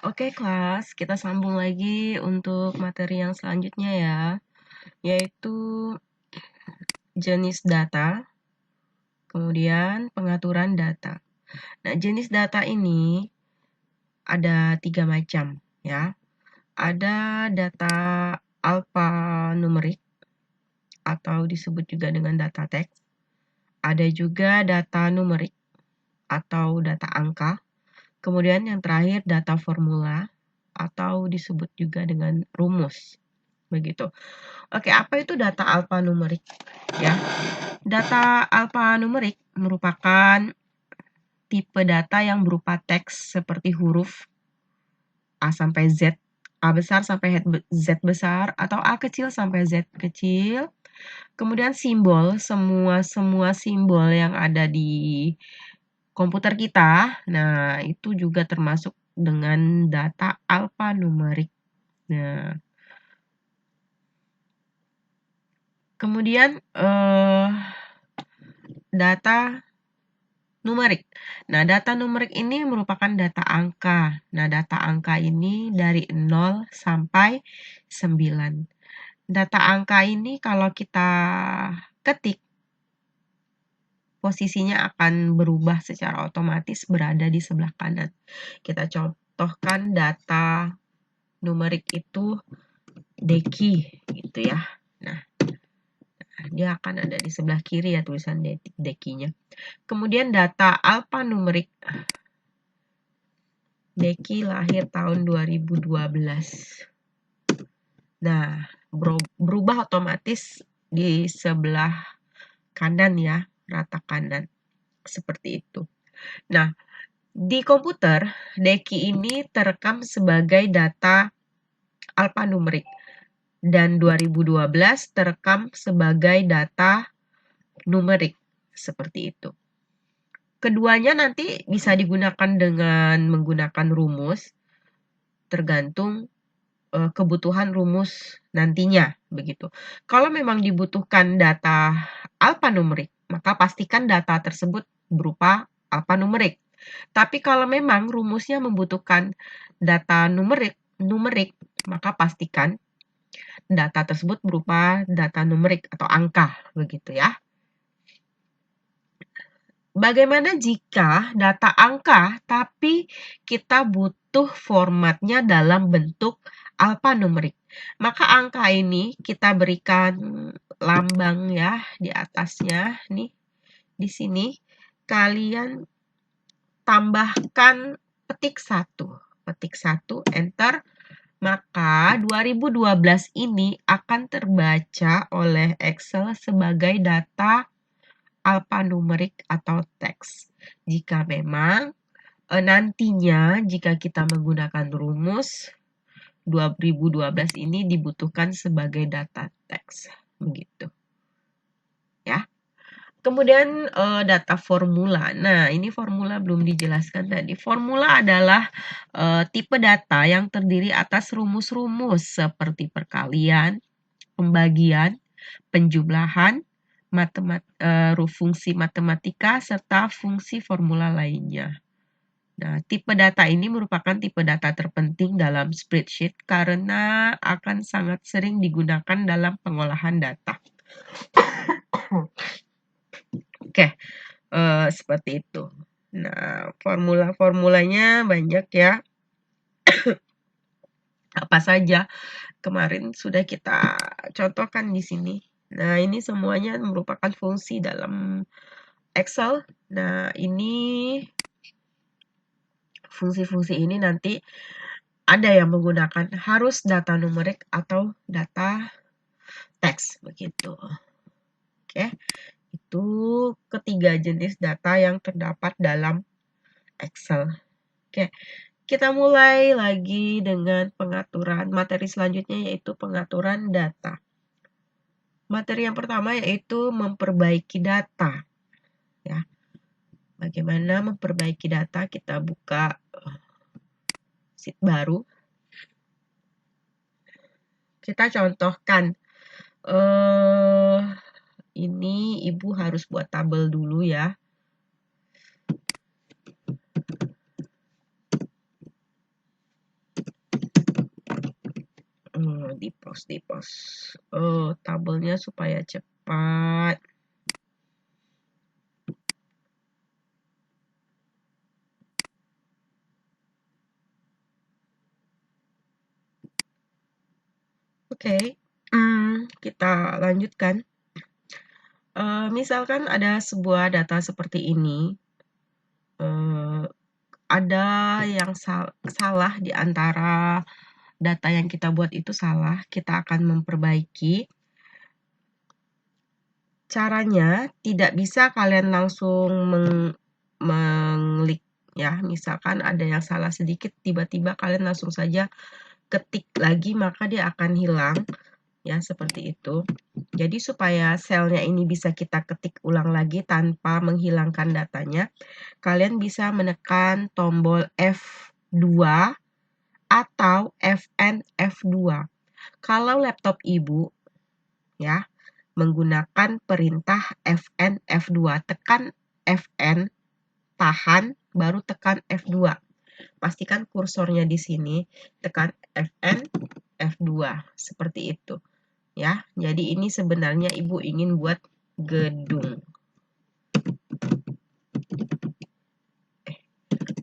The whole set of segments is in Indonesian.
Oke kelas, kita sambung lagi untuk materi yang selanjutnya ya, yaitu jenis data, kemudian pengaturan data. Nah, jenis data ini ada 3 macam ya. Ada data alfanumerik atau disebut juga dengan data teks. Ada juga data numerik atau data angka. Kemudian yang terakhir data formula atau disebut juga dengan rumus. Begitu. Oke, apa itu data alfanumerik? Ya, data alfanumerik merupakan tipe data yang berupa teks seperti huruf A sampai Z, A besar sampai Z besar, atau A kecil sampai Z kecil. Kemudian simbol, semua simbol yang ada di komputer kita, nah itu juga termasuk dengan data alfanumerik. Nah, kemudian data numerik. Nah, data numerik ini merupakan data angka. Nah, data angka ini dari 0 sampai 9. Data angka ini kalau kita ketik, posisinya akan berubah secara otomatis berada di sebelah kanan. Kita contohkan data numerik itu deki gitu ya. Nah, dia akan ada di sebelah kiri ya tulisan dekinya. Kemudian data alfanumerik. Deki lahir tahun 2012. Nah, berubah otomatis di sebelah kanan ya, rata kanan. Seperti itu. Nah, di komputer, Deki ini terekam sebagai data alfanumerik. Dan 2012 terekam sebagai data numerik. Seperti itu. Keduanya nanti bisa digunakan dengan menggunakan rumus, tergantung kebutuhan rumus nantinya, begitu. Kalau memang dibutuhkan data alfanumerik, maka pastikan data tersebut berupa alfanumerik. Tapi kalau memang rumusnya membutuhkan data numerik, maka pastikan data tersebut berupa data numerik atau angka, begitu ya. Bagaimana jika data angka, tapi kita butuh formatnya dalam bentuk alfanumerik? Maka angka ini kita berikan lambang ya di atasnya nih. Di sini kalian tambahkan petik 1. Petik 1, enter. Maka 2012 ini akan terbaca oleh Excel sebagai data alfanumerik atau teks. Jika memang nantinya jika kita menggunakan rumus 2012 ini dibutuhkan sebagai data teks, begitu. Ya. Kemudian data formula. Nah, ini formula belum dijelaskan tadi. Formula adalah tipe data yang terdiri atas rumus-rumus seperti perkalian, pembagian, penjumlahan, fungsi matematika, serta fungsi formula lainnya. Nah, tipe data ini merupakan tipe data terpenting dalam spreadsheet karena akan sangat sering digunakan dalam pengolahan data. Oke, seperti itu. Nah, formula-formulanya banyak ya. Apa saja kemarin sudah kita contohkan di sini. Nah, ini semuanya merupakan fungsi dalam Excel. Nah, ini fungsi-fungsi ini nanti ada yang menggunakan harus data numerik atau data teks begitu. Oke, itu ketiga jenis data yang terdapat dalam Excel. Oke, kita mulai lagi dengan pengaturan materi selanjutnya yaitu pengaturan data. Materi yang pertama yaitu memperbaiki data. Ya. Bagaimana memperbaiki data? Kita buka sheet baru. Kita contohkan ini Ibu harus buat tabel dulu ya. di post. Oh, tabelnya supaya cepat. Oke, kita lanjutkan. Misalkan ada sebuah data seperti ini, ada yang salah di antara data yang kita buat itu salah, kita akan memperbaiki. Caranya tidak bisa kalian langsung mengklik ya. Misalkan ada yang salah sedikit, tiba-tiba kalian langsung saja ketik lagi, maka dia akan hilang. Ya, seperti itu. Jadi supaya selnya ini bisa kita ketik ulang lagi tanpa menghilangkan datanya, kalian bisa menekan tombol F2 atau Fn F2. Kalau laptop ibu ya menggunakan perintah Fn F2, tekan Fn, tahan, baru tekan F2. Pastikan kursornya di sini, tekan Fn F2 seperti itu. Ya, jadi ini sebenarnya ibu ingin buat gedung.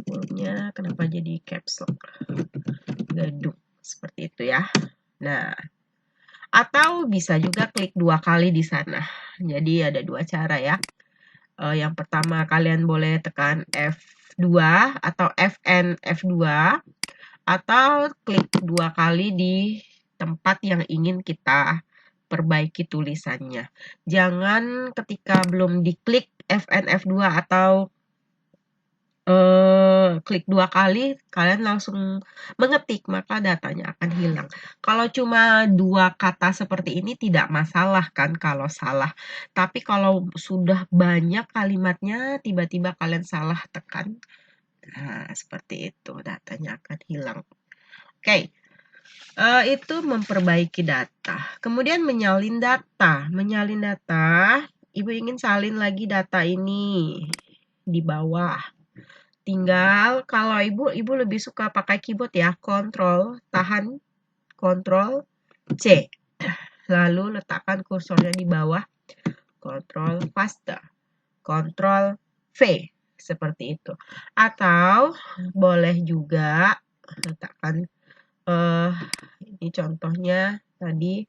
Hurufnya kenapa jadi caps lock? Gedung, seperti itu ya. Nah, atau bisa juga klik 2 kali di sana. Jadi ada 2 cara ya. Yang pertama kalian boleh tekan F2 atau Fn F2 atau klik 2 kali di tempat yang ingin kita perbaiki tulisannya. Jangan ketika belum diklik Fn F2 atau klik 2 kali, kalian langsung mengetik, maka datanya akan hilang. Kalau cuma 2 kata seperti ini tidak masalah kan kalau salah. Tapi kalau sudah banyak kalimatnya, tiba-tiba kalian salah tekan, nah seperti itu, datanya akan hilang. Oke. Itu memperbaiki data. Kemudian menyalin data. Menyalin data, ibu ingin salin lagi data ini di bawah. Tinggal kalau ibu lebih suka pakai keyboard ya, Ctrl, tahan, Ctrl C. Lalu letakkan kursornya di bawah, Ctrl paste, Ctrl V, seperti itu. Atau boleh juga letakkan ini contohnya tadi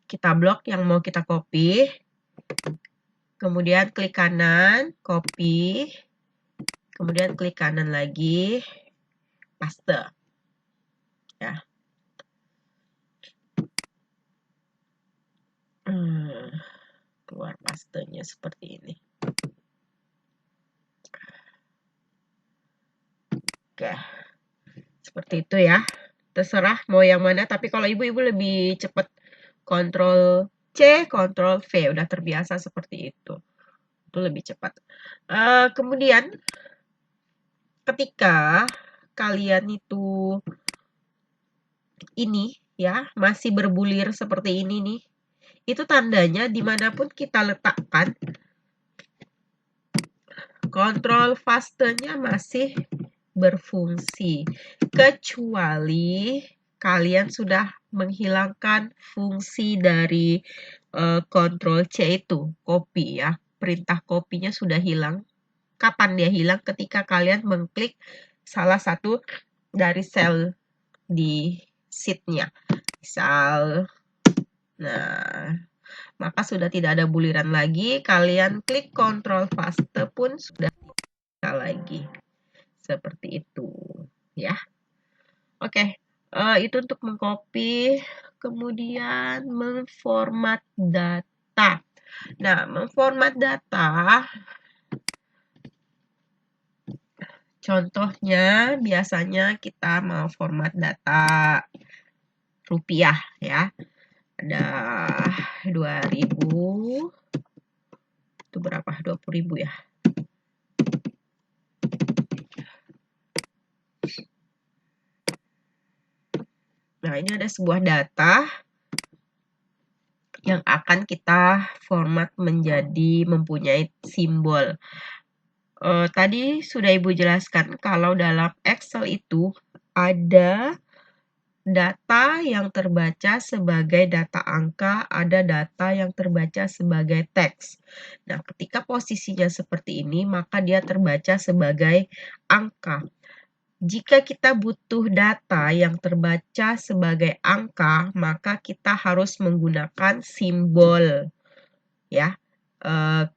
kita blok yang mau kita copy, kemudian klik kanan, copy, kemudian klik kanan lagi, paste. Ya. Keluar pastenya seperti ini. Oke. Seperti itu ya. Terserah mau yang mana, tapi kalau ibu-ibu lebih cepat Ctrl C, Ctrl V, udah terbiasa seperti itu. Itu lebih cepat. Kemudian ketika kalian itu ini ya masih berbulir seperti ini nih, itu tandanya dimanapun kita letakkan, kontrol fastenya masih berfungsi, kecuali kalian sudah menghilangkan fungsi dari Ctrl C itu, copy ya. Perintah copy-nya sudah hilang. Kapan dia hilang? Ketika kalian mengklik salah satu dari sel di sheet-nya. Misal, nah, maka sudah tidak ada buliran lagi. Kalian klik Ctrl paste pun sudah tidak lagi. Seperti itu, ya. Oke, itu untuk mengcopy, kemudian memformat data. Nah, memformat data, contohnya biasanya kita mau format data rupiah ya. Ada 2000, itu berapa? 20.000 ya. Nah, ini ada sebuah data yang akan kita format menjadi mempunyai simbol. Tadi sudah Ibu jelaskan kalau dalam Excel itu ada data yang terbaca sebagai data angka, ada data yang terbaca sebagai teks. Nah, ketika posisinya seperti ini, maka dia terbaca sebagai angka. Jika kita butuh data yang terbaca sebagai angka, maka kita harus menggunakan simbol, ya.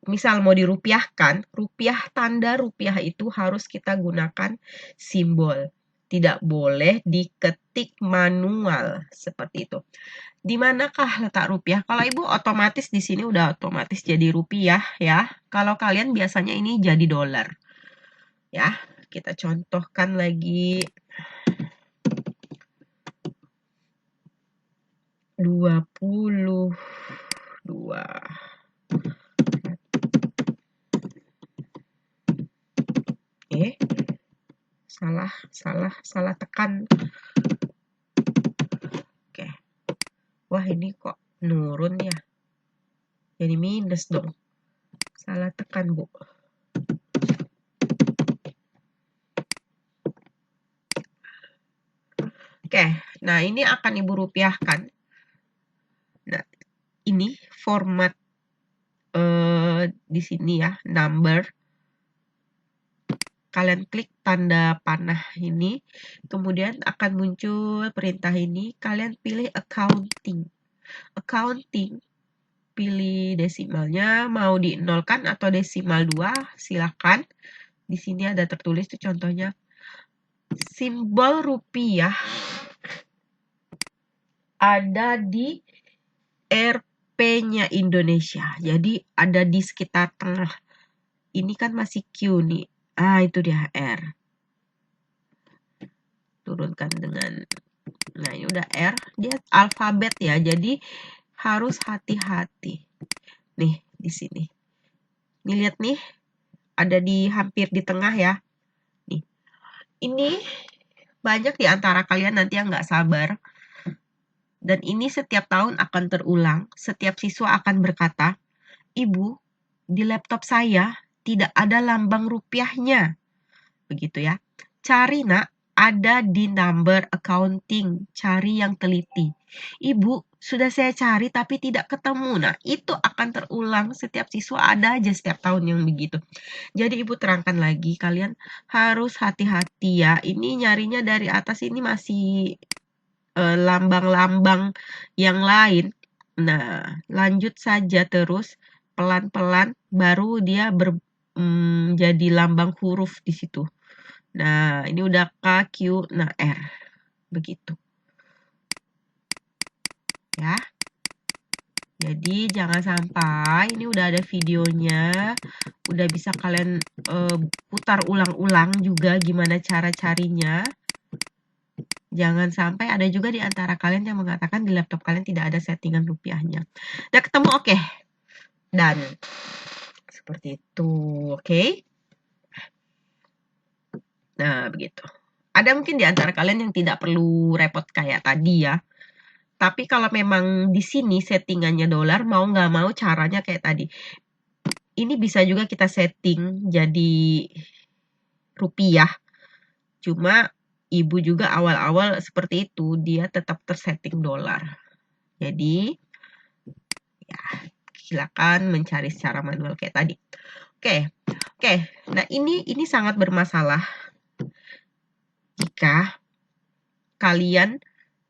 Misal mau dirupiahkan, tanda rupiah itu harus kita gunakan simbol. Tidak boleh diketik manual seperti itu. Di manakah letak rupiah? Kalau Ibu otomatis di sini udah otomatis jadi rupiah ya. Kalau kalian biasanya ini jadi dolar. Ya, kita contohkan lagi 22. Salah tekan. Oke. Wah, ini kok nurun ya. Jadi minus dong. Salah tekan, Bu. Oke, nah ini akan Ibu rupiahkan. Nah, ini format di sini ya, number. Kalian klik tanda panah ini, kemudian akan muncul perintah ini, kalian pilih accounting. Accounting, pilih desimalnya, mau di-nolkan atau desimal 2, silakan. Di sini ada tertulis tuh contohnya. Simbol rupiah ada di Rp-nya Indonesia. Jadi ada di sekitar tengah. Ini kan masih Q nih. Itu dia R. Turunkan dengan, nah ini udah R. Dia alfabet ya, jadi harus hati-hati. Nih, di sini. Nih, lihat nih. Ada di hampir di tengah ya. Nih. Ini banyak di antara kalian nanti yang nggak sabar. Dan ini setiap tahun akan terulang. Setiap siswa akan berkata, Ibu, di laptop saya tidak ada lambang rupiahnya. Begitu ya. Cari nak, ada di number accounting. Cari yang teliti. Ibu, sudah saya cari tapi tidak ketemu. Nah, itu akan terulang. Setiap siswa ada aja setiap tahun yang begitu. Jadi Ibu terangkan lagi, kalian harus hati-hati ya. Ini nyarinya dari atas ini masih lambang-lambang yang lain. Nah, lanjut saja terus pelan-pelan baru dia jadi lambang huruf di situ. Nah, ini udah K, Q, nah R. Begitu. Ya. Jadi jangan sampai ini udah ada videonya, udah bisa kalian putar ulang-ulang juga gimana cara carinya. Jangan sampai ada juga di antara kalian yang mengatakan di laptop kalian tidak ada settingan rupiahnya. Udah ketemu, oke. Dan seperti itu, oke. Nah, begitu. Ada mungkin di antara kalian yang tidak perlu repot kayak tadi ya. Tapi kalau memang di sini settingannya dolar, mau nggak mau caranya kayak tadi. Ini bisa juga kita setting jadi rupiah. Cuma Ibu juga awal-awal seperti itu, dia tetap tersetting dolar. Jadi, ya silakan mencari secara manual kayak tadi. Oke. Nah, ini sangat bermasalah jika kalian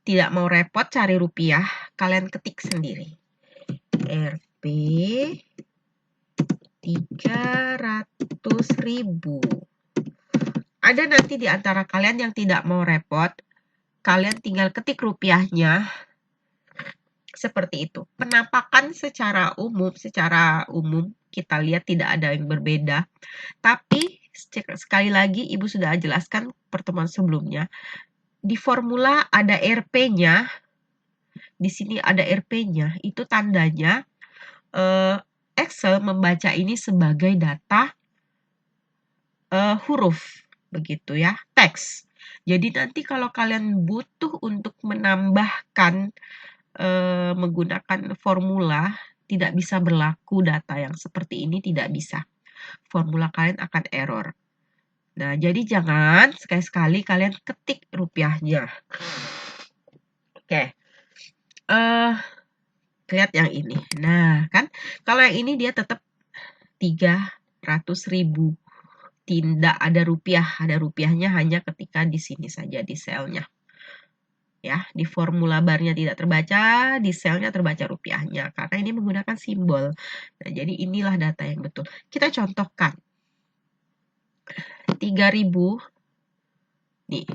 tidak mau repot cari rupiah, kalian ketik sendiri. Rp 300.000. Ada nanti di antara kalian yang tidak mau repot, kalian tinggal ketik rupiahnya seperti itu. Penampakan secara umum kita lihat tidak ada yang berbeda. Tapi sekali lagi Ibu sudah jelaskan pertemuan sebelumnya. Di formula ada Rp-nya. Di sini ada Rp-nya. Itu tandanya Excel membaca ini sebagai data huruf. Begitu ya, teks. Jadi nanti kalau kalian butuh untuk menambahkan menggunakan formula, tidak bisa berlaku data yang seperti ini, tidak bisa. Formula kalian akan error. Nah, jadi jangan sekali-sekali kalian ketik rupiahnya. Oke. Lihat yang ini. Nah, kan kalau yang ini dia tetap 300.000. Tidak ada rupiah. Ada rupiahnya hanya ketika di sini saja di selnya. Ya, di formula barnya tidak terbaca, di selnya terbaca rupiahnya karena ini menggunakan simbol. Nah, jadi inilah data yang betul. Kita contohkan. 3.000 nih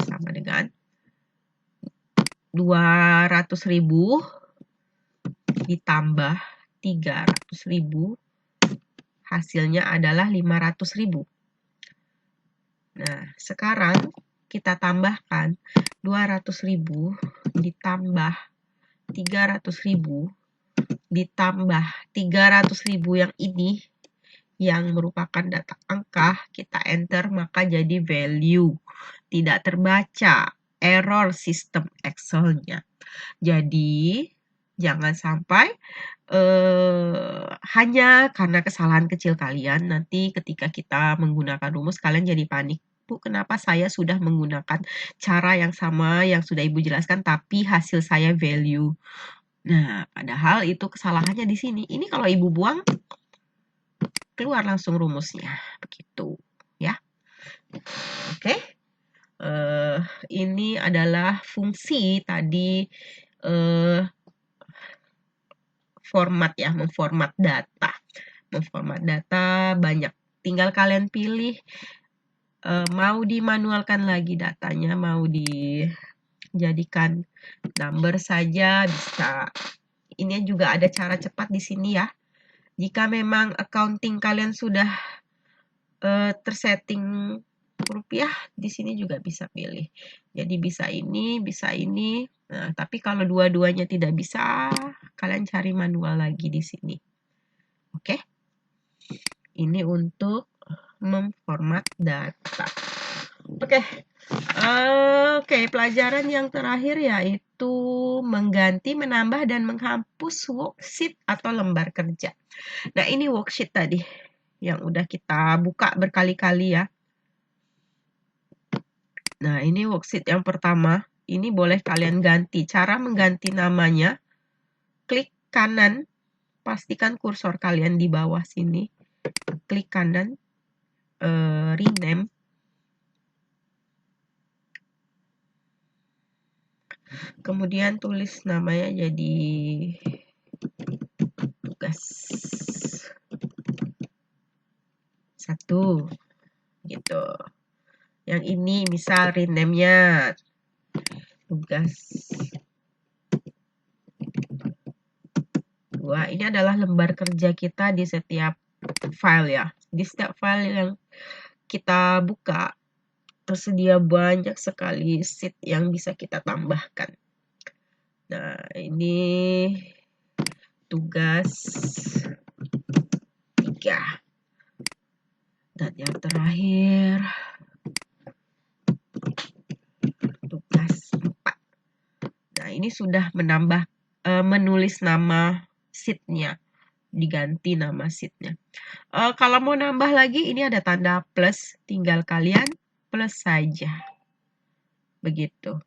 sama dengan 200.000 ditambah 300.000 hasilnya adalah 500.000. Nah, sekarang kita tambahkan 200.000 ditambah 300.000 ditambah 300.000 yang ini yang merupakan data angka, kita enter maka jadi value. Tidak terbaca, error sistem Excel-nya. Jadi, jangan sampai hanya karena kesalahan kecil kalian, nanti ketika kita menggunakan rumus, kalian jadi panik. Bu, kenapa saya sudah menggunakan cara yang sama yang sudah Ibu jelaskan, tapi hasil saya value. Nah, padahal itu kesalahannya di sini. Ini kalau Ibu buang, keluar langsung rumusnya. Begitu, ya. Oke. Ini adalah fungsi tadi format ya, memformat data. Memformat data banyak. Tinggal kalian pilih mau dimanualkan lagi datanya, mau dijadikan number saja bisa. Ini juga ada cara cepat di sini ya. Jika memang accounting kalian sudah tersetting rupiah, di sini juga bisa pilih. Jadi bisa ini, bisa ini. Nah, tapi kalau dua-duanya tidak bisa, kalian cari manual lagi di sini. Oke? Ini untuk memformat data. Oke. Oke, pelajaran yang terakhir yaitu mengganti, menambah, dan menghapus worksheet atau lembar kerja. Nah, ini worksheet tadi yang udah kita buka berkali-kali ya. Nah, ini worksheet yang pertama. Ini boleh kalian ganti. Cara mengganti namanya, klik kanan, pastikan kursor kalian di bawah sini. Klik kanan, rename. Kemudian tulis namanya jadi tugas 1. Gitu. Yang ini misal rename-nya tugas 2. Ini adalah lembar kerja kita di setiap file ya. Di setiap file yang kita buka, tersedia banyak sekali sheet yang bisa kita tambahkan. Nah, ini tugas 3. Dan yang terakhir, tugas 4. Nah, ini sudah menambah, menulis nama sheet-nya. Diganti nama sheet-nya. Kalau mau nambah lagi, ini ada tanda plus. Tinggal kalian plus saja. Begitu.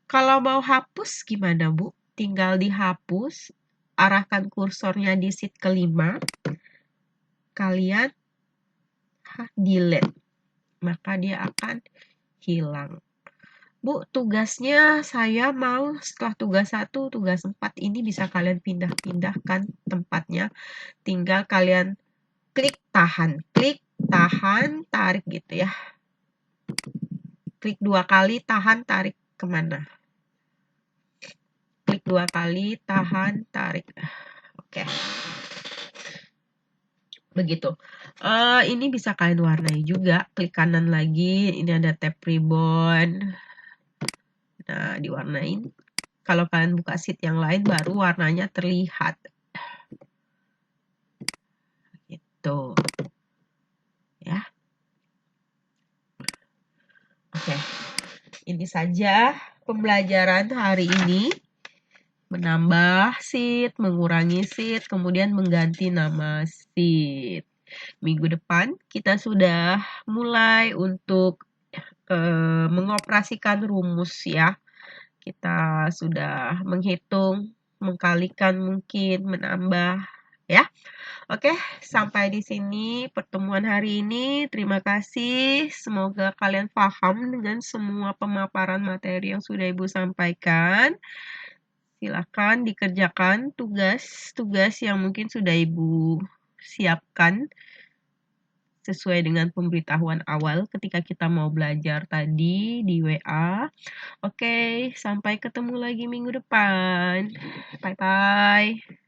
Kalau mau hapus gimana, Bu? Tinggal dihapus. Arahkan kursornya di sheet kelima. Kalian delete. Maka dia akan hilang. Bu, tugasnya saya mau setelah tugas 1, tugas 4 ini bisa kalian pindah-pindahkan tempatnya. Tinggal kalian klik tahan, tarik gitu ya. Klik 2 kali, tahan, tarik kemana. Klik 2 kali, tahan, tarik. Oke. Begitu. Ini bisa kalian warnai juga. Klik kanan lagi, ini ada tab ribbon. Nah, diwarnain. Kalau kalian buka sheet yang lain, baru warnanya terlihat. Gitu. Ya. Oke. Ini saja pembelajaran hari ini. Menambah sheet, mengurangi sheet, kemudian mengganti nama sheet. minggu depan kita sudah mulai untuk mengoperasikan rumus ya. Kita sudah menghitung, mengkalikan mungkin, menambah ya. Oke, sampai di sini pertemuan hari ini. Terima kasih. Semoga kalian paham dengan semua pemaparan materi yang sudah Ibu sampaikan. Silakan dikerjakan tugas-tugas yang mungkin sudah Ibu siapkan sesuai dengan pemberitahuan awal ketika kita mau belajar tadi di WA. Oke, sampai ketemu lagi minggu depan. Bye-bye.